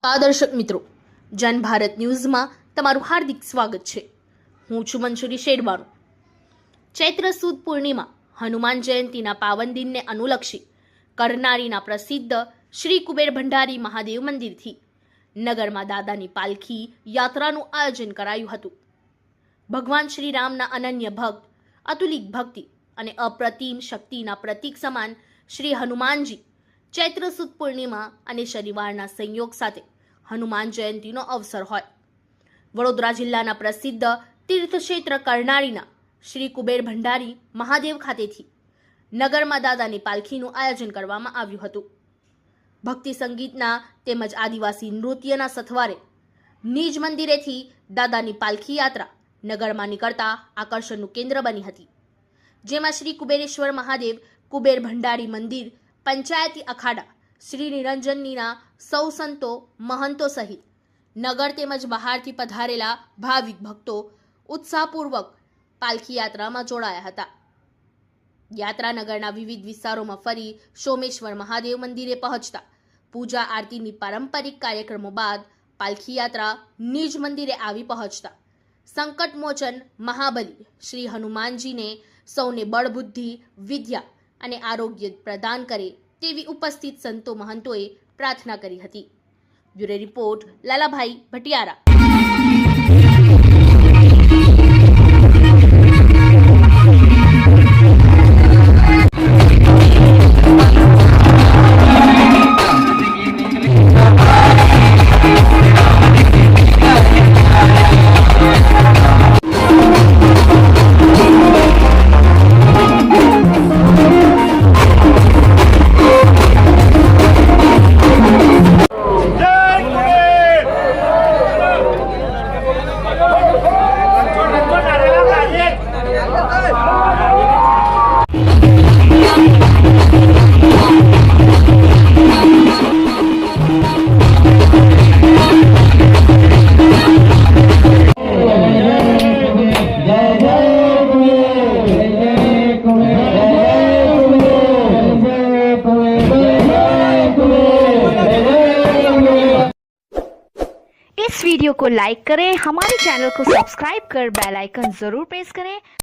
દર્શક મિત્રો, જન ભારત ન્યૂઝમાં તમારું હાર્દિક સ્વાગત છે। હું છું મંજુરી શેડબાણુ। ચૈત્ર સુદ પૂર્ણિમા હનુમાન જયંતીના પાવન દિનને અનુલક્ષી કરનાળીના પ્રસિદ્ધ શ્રી કુબેર ભંડારી મહાદેવ મંદિરથી નગરમાં દાદાની પાલખી યાત્રાનું આયોજન કરાયું હતું। ભગવાન શ્રી રામના અનન્ય ભક્ત, અતુલિત ભક્તિ અને અપ્રતિમ શક્તિના પ્રતીક સમાન શ્રી હનુમાનજી ચૈત્ર સુદ પૂર્ણિમા અને શનિવારના સંયોગ સાથે હનુમાન જયંતીનો અવસર હોય વડોદરા જિલ્લાના પ્રસિદ્ધ તીર્થક્ષેત્ર કરનાળીના શ્રી કુબેર ભંડારી મહાદેવ ખાતેથી નગરમાં દાદાની પાલખીનું આયોજન કરવામાં આવ્યું હતું। ભક્તિ સંગીતના તેમજ આદિવાસી નૃત્યના સથવારે નિજ મંદિરેથી દાદાની પાલખી યાત્રા નગરમાં નીકળતા આકર્ષણનું કેન્દ્ર બની હતી, જેમાં શ્રી કુબેરેશ્વર મહાદેવ કુબેર ભંડારી મંદિર પંચાયતી અખાડા શ્રી નિરંજનીના સૌ સંતો મહંતો સહિત નગર તેમજ બહારથી પધારેલા ભાવિક ભક્તો ઉત્સાહપૂર્વક પાલખી યાત્રામાં જોડાયા હતા। યાત્રા નગરના વિવિધ વિસ્તારોમાં ફરી સોમેશ્વર મહાદેવ મંદિરે પહોંચતા પૂજા આરતીની પારંપરિક કાર્યક્રમો બાદ પાલખી યાત્રા નિજ મંદિરે આવી પહોંચતા સંકટ મોચન મહાબલી શ્રી હનુમાનજીને સૌને બળ બુદ્ધિ વિદ્યા અને આરોગ્ય પ્રદાન કરે તેવી ઉપસ્થિત સંતો મહંતોએ પ્રાર્થના કરી હતી। Bureau report Lalabhai Bhatiyara. इस वीडियो को लाइक करें, हमारे चैनल को सब्सक्राइब कर बेल आइकन जरूर प्रेस करें